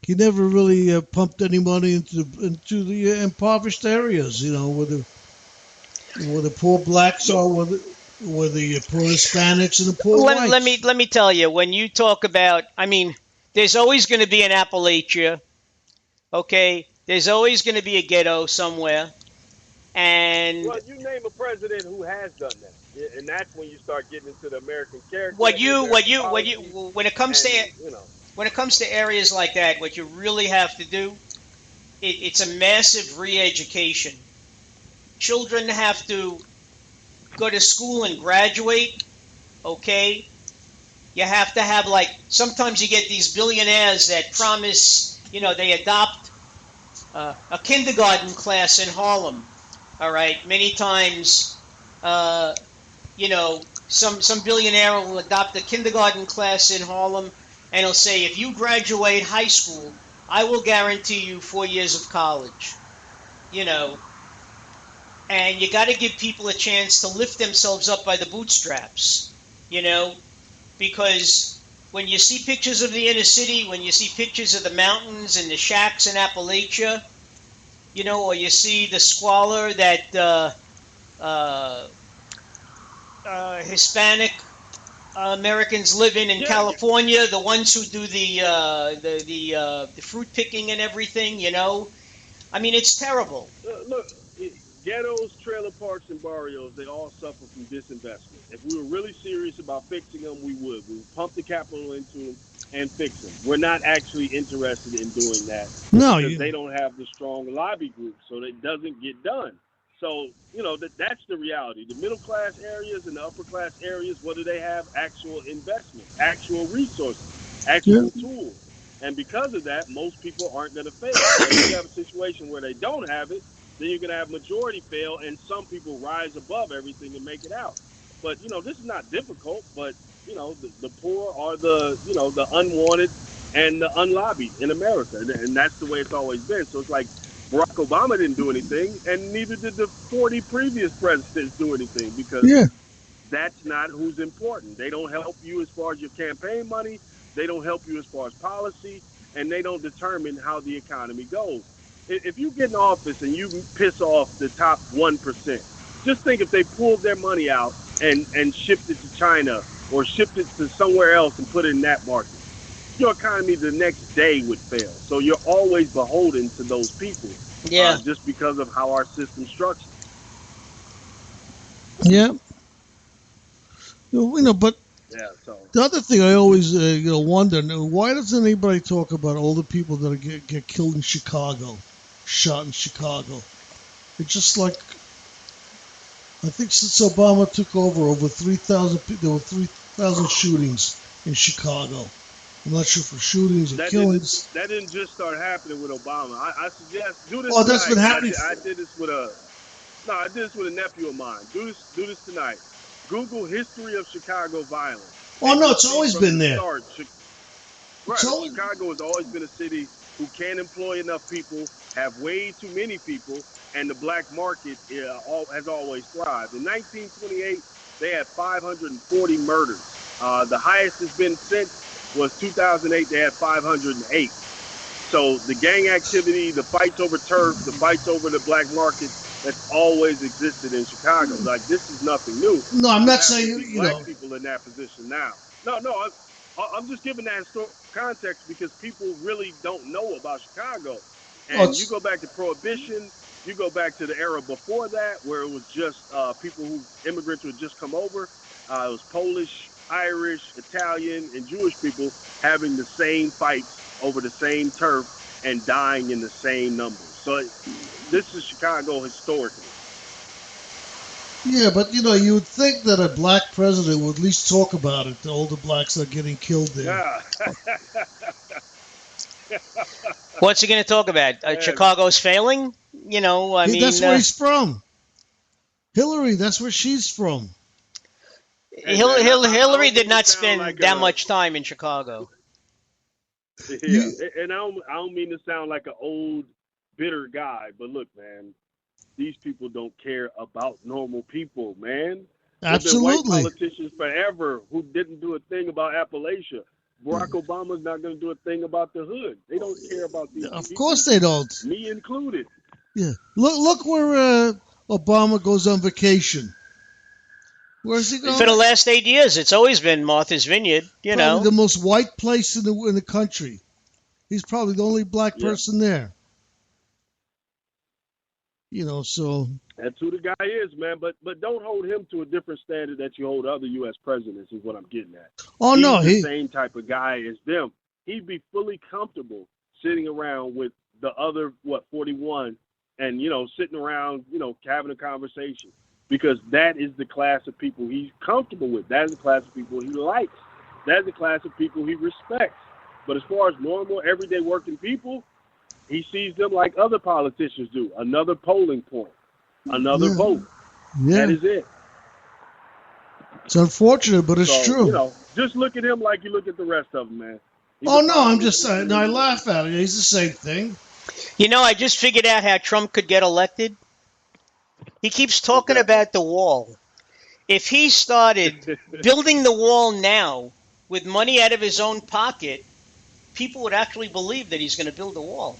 he never really pumped any money into the impoverished areas. Where the poor blacks are, where the poor Hispanics and the poor whites. Let me tell you, when you talk about, I mean, there's always going to be an Appalachia, okay? There's always going to be a ghetto somewhere, and Well, you name a president who has done that, yeah, and that's when you start getting into the American character what and the you what American you what you policies, when it comes to and you know. when it comes to areas like that, what you really have to do, it's a massive re-education. Children have to go to school and graduate, okay? You have to have, like, sometimes you get these billionaires that promise, they adopt a kindergarten class in Harlem. All right, many times, you know, some billionaire will adopt a kindergarten class in Harlem, and he'll say, if you graduate high school, I will guarantee you 4 years of college. You know, and you got to give people a chance to lift themselves up by the bootstraps. You know, because when you see pictures of the inner city, when you see pictures of the mountains and the shacks in Appalachia, or you see the squalor that uh, Hispanic Americans live in Yeah, California, the ones who do the fruit picking and everything. I mean, it's terrible. look, ghettos, trailer parks, and barrios, they all suffer from disinvestment. If we were really serious about fixing them, we would. We would pump the capital into them and fix them. We're not actually interested in doing that No, because they don't have the strong lobby group, so it doesn't get done. So, that's the reality. The middle class areas and the upper class areas, what do they have? Actual investment, actual resources, yeah, actual tools. And because of that, most people aren't going to fail. But if you have a situation where they don't have it, then you're going to have majority fail, and some people rise above everything and make it out. But this is not difficult. But the poor are the unwanted and the unlobbied in America, and that's the way it's always been. So it's like Barack Obama didn't do anything, and neither did the 40 previous presidents do anything because yeah, that's not who's important. They don't help you as far as your campaign money. They don't help you as far as policy, and they don't determine how the economy goes. If you get in office and you piss off the top 1%, just think if they pulled their money out and shipped it to China or shipped it to somewhere else and put it in that market, your economy the next day would fail. So you're always beholden to those people Yeah. just because of how our system's structured. yeah. But Yeah, so. the other thing I always wonder, why doesn't anybody talk about all the people that get killed in Chicago, shot in Chicago? It's just like, I think since Obama took over 3,000 there were 3,000 shootings in Chicago. I'm not sure for shootings or That didn't killings. that didn't just start happening with Obama. I suggest do this Oh, that's tonight. been happening. I did this with I did this with a nephew of mine. Do this tonight. Google history of Chicago violence, Oh and no, you'll it's see always from been the there. start. It's Right, always Chicago has always been a city who can't employ enough people, have way too many people, and the black market has always thrived. In 1928, they had 540 murders. The highest has been since was 2008. They had 508. So the gang activity, the fights over turf, the fights over the black market, that's always existed in Chicago. Like this is nothing new. no. I'm It just not happens saying to be black people in that position now. No, I'm just giving that historical context because people really don't know about Chicago. Oh, And you go back to Prohibition, you go back to the era before that where it was just people immigrants who had just come over. It was Polish, Irish, Italian, and Jewish people having the same fights over the same turf and dying in the same numbers. So this is Chicago historically. yeah, but you would think that a black president would at least talk about it. The older blacks that are getting killed there. Yeah. What's he going to talk about? Chicago's failing? I That's mean, where he's from. Hillary, that's where she's from. Hey man, I Hillary don't did mean to not sound spend like that a much time in Chicago. yeah, You, and I don't mean to sound like an old bitter guy, but look, man, these people don't care about normal people, man. There've been white absolutely. politicians forever who didn't do a thing about Appalachia. Barack Obama's not going to do a thing about the hood. They don't care about these Of people, course they don't. me included. Yeah. Look where Obama goes on vacation. Where's he going? For the last 8 years, it's always been Martha's Vineyard, Probably the most white place in the country. He's probably the only black person there. So that's who the guy is, man. But don't hold him to a different standard that you hold other U.S. presidents. Is what I'm getting at. Oh He's no, the same type of guy as them. He'd be fully comfortable sitting around with the other 41, and sitting around, having a conversation, because that is the class of people he's comfortable with. That is the class of people he likes. That is the class of people he respects. But as far as normal, everyday working people, he sees them like other politicians do. Another polling point, another vote. Yeah. That is it. It's unfortunate, but it's true. Just look at him like you look at the rest of them, man. I'm just saying. I laugh at it. He's the same thing. I just figured out how Trump could get elected. He keeps talking about the wall. If he started building the wall now with money out of his own pocket, people would actually believe that he's going to build a wall.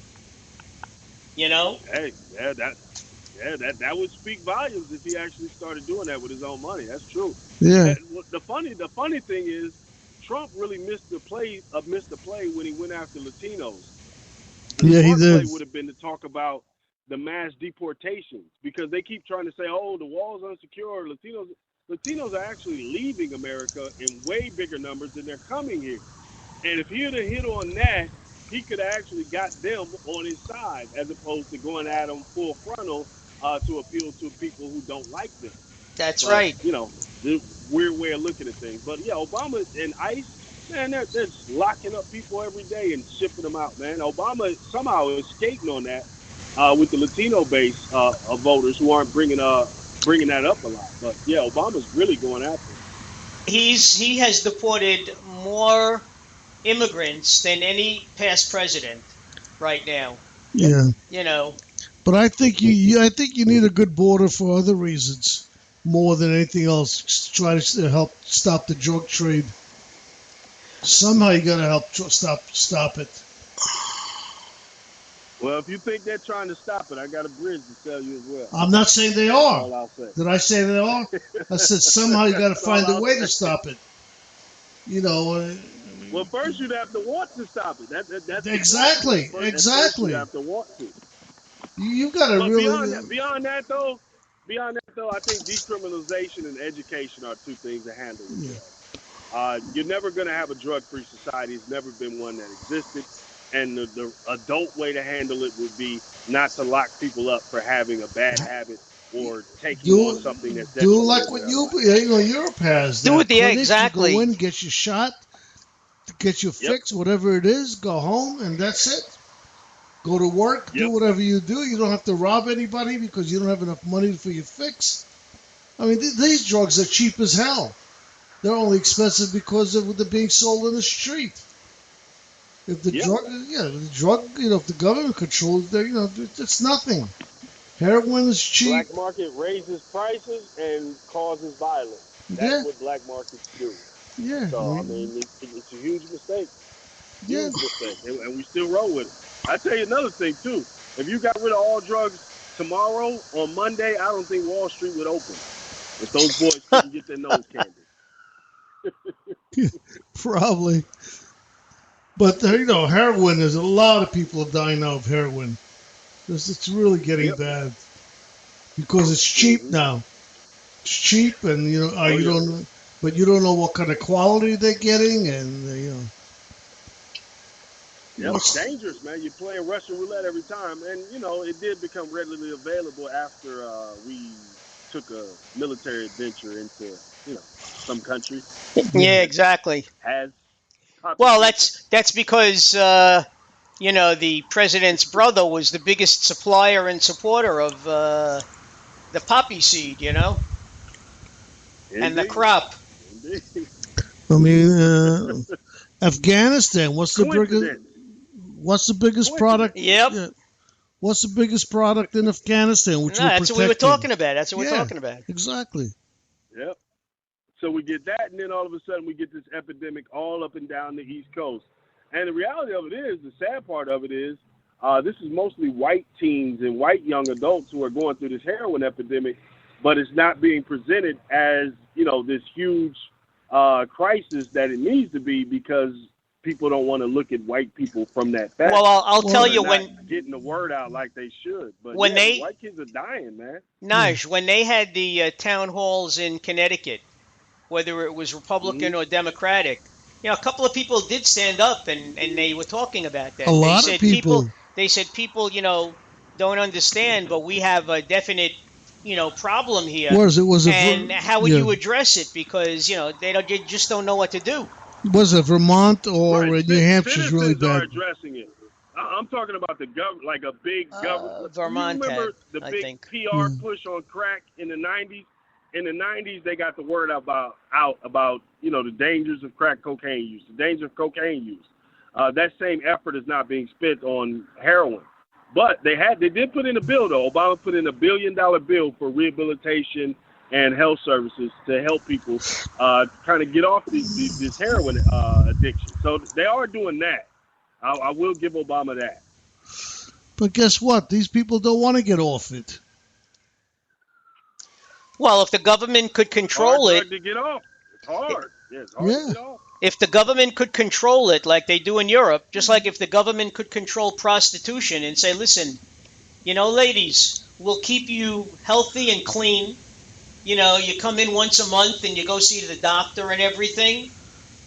Hey, that would speak volumes if he actually started doing that with his own money. That's true. Yeah. The funny thing is, Trump really missed the play when he went after Latinos. Yeah, he did. Play would have been to talk about the mass deportations, because they keep trying to say, "Oh, the wall's unsecure." Latinos are actually leaving America in way bigger numbers than they're coming here. And if he had hit on that, he could have actually got them on his side, as opposed to going at them full frontal to appeal to people who don't like them. That's right. The weird way of looking at things. But yeah, Obama and ICE, man, they're just locking up people every day and shipping them out, man. Obama somehow is skating on that with the Latino base of voters who aren't bringing that up a lot. But yeah, Obama's really going after it. He has deported more immigrants than any past president right now. Yeah. But I think you need a good border for other reasons more than anything else. Just try to help stop the drug trade. Somehow you got to help stop it. Well, if you think they're trying to stop it, I got a bridge to tell you as well. I'm not saying they are. That's all I'll say. Did I say they are? I said somehow you got to find a way to stop it. Well, first you'd have to want to stop it. That's exactly. First you have to want to. You got to really. Beyond that though, I think decriminalization and education are two things to handle. Yeah. You're never going to have a drug-free society. It's never been one that existed. And the adult way to handle it would be not to lock people up for having a bad habit or taking on something that's do like what Europe has. Do it, exactly. You go in, get your shot, get your fix, whatever it is, go home, and that's it. Go to work, do whatever you do. You don't have to rob anybody because you don't have enough money for your fix. I mean, these drugs are cheap as hell. They're only expensive because they're being sold in the street. If the drug, if the government controls it, it's nothing. Heroin is cheap. Black market raises prices and causes violence. That's what black markets do. Yeah. So, I mean, it's a huge mistake. Huge mistake. And we still roll with it. I tell you another thing, too. If you got rid of all drugs tomorrow, on Monday, I don't think Wall Street would open. If those boys couldn't get their nose candy. Probably. But, heroin, there's a lot of people dying now of heroin. It's really getting bad. Because it's cheap now. It's cheap, and, you don't know what kind of quality they're getting, and, Yeah, it's dangerous, man. You're playing Russian roulette every time. And, it did become readily available after we took a military adventure into, some country. Yeah, exactly. Well, that's because, the president's brother was the biggest supplier and supporter of the poppy seed, Indeed. And the crop. Indeed. I mean, Afghanistan, what's the biggest product? Yep. What's the biggest product in Afghanistan? That's what we were talking about. That's what we're talking about. Exactly. Yep. So we get that, and then all of a sudden we get this epidemic all up and down the East Coast. And the reality of it is, the sad part of it is, this is mostly white teens and white young adults who are going through this heroin epidemic, but it's not being presented as, this huge crisis that it needs to be, because people don't want to look at white people from that fact. Well, I'll tell you, when getting the word out like they should, but when white kids are dying, man. Naj, when they had the town halls in Connecticut, whether it was Republican or Democratic, a couple of people did stand up and they were talking about that. A lot of people. They said people, don't understand, but we have a definite, problem here. And how would you address it? Because they just don't know what to do. Was it Vermont or New Hampshire's really bad? Are addressing it. I'm talking about the government, like a big government. Vermont, you remember the I big think. PR push on crack in the 90s? In the 90s, they got the word out about the dangers of crack cocaine use, the danger of cocaine use. That same effort is not being spent on heroin. But they did put in a bill, though. Obama put in $1 billion bill for rehabilitation and health services to help people kind of get off this heroin addiction. So they are doing that. I will give Obama that. But guess what? These people don't want to get off it. Well, if the government could control it's hard to get off. It's hard. It's hard to get off. If the government could control it like they do in Europe, just like if the government could control prostitution and say, listen, ladies, we'll keep you healthy and clean. You come in once a month and you go see the doctor and everything.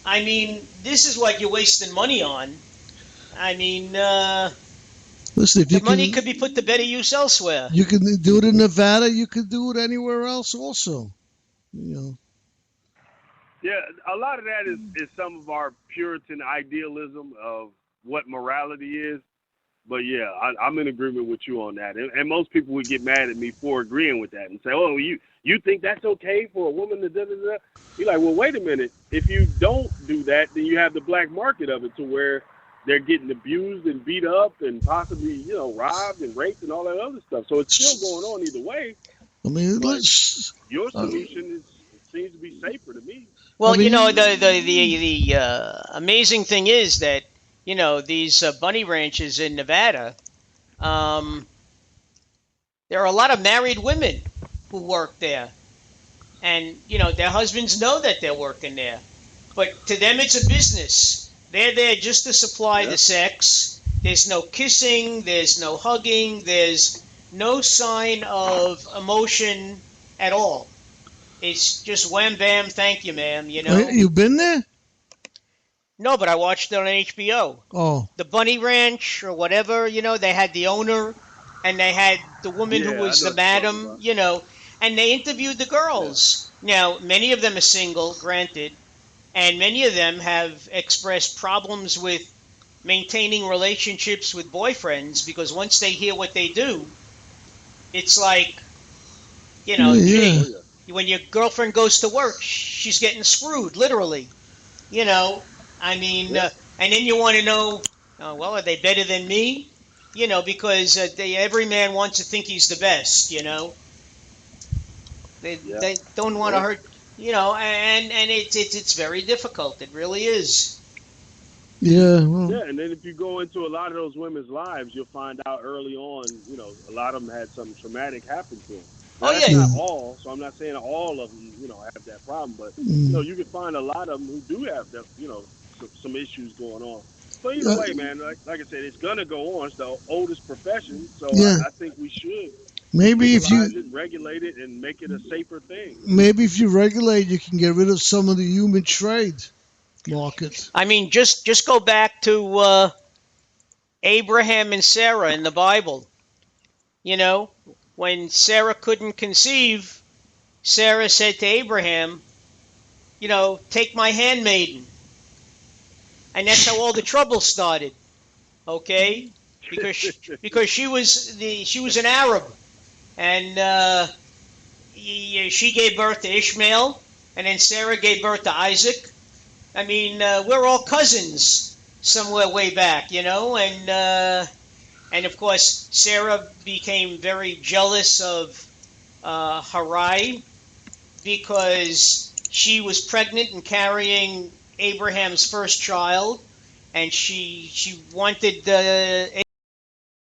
I mean, this is what you're wasting money on. I mean, listen, if the money could be put to better use elsewhere. You can do it in Nevada. You could do it anywhere else also. Yeah, a lot of that is some of our Puritan idealism of what morality is. But, yeah, I'm in agreement with you on that. And most people would get mad at me for agreeing with that and say, oh, you think that's okay for a woman to da-da-da? You're like, well, wait a minute. If you don't do that, then you have the black market of it to where they're getting abused and beat up and possibly, robbed and raped and all that other stuff. So it's still going on either way. I mean, your solution seems to be safer to me. Well, the amazing thing is that, these bunny ranches in Nevada, there are a lot of married women who work there. And, their husbands know that they're working there. But to them, it's a business. They're there just to supply the sex. There's no kissing. There's no hugging. There's no sign of emotion at all. It's just wham, bam, thank you, ma'am, You've been there? No, but I watched it on HBO. Oh. The Bunny Ranch or whatever, they had the owner and they had the woman who was the madam, and they interviewed the girls. Yeah. Now, many of them are single, granted, and many of them have expressed problems with maintaining relationships with boyfriends because once they hear what they do, it's like, gee, when your girlfriend goes to work, she's getting screwed, literally. I mean, and then you want to know, well, are they better than me? Because every man wants to think he's the best, They don't want to hurt, and it's very difficult. It really is. Yeah. And then if you go into a lot of those women's lives, you'll find out early on, a lot of them had something traumatic happen to them. Now, that's not all, so I'm not saying all of them, have that problem, but, you can find a lot of them who do have that, some issues going on. But either way, man, like I said, it's going to go on. It's the oldest profession, so I think we should maybe if you regulate it and make it a safer thing. Maybe if you regulate, you can get rid of some of the human trade market. I mean, just go back to Abraham and Sarah in the Bible. When Sarah couldn't conceive, Sarah said to Abraham, take my handmaiden. And that's how all the trouble started. Okay? Because she was an Arab. And she gave birth to Ishmael. And then Sarah gave birth to Isaac. I mean, we're all cousins somewhere way back, and of course, Sarah became very jealous of Harai because she was pregnant and carrying Abraham's first child, and she wanted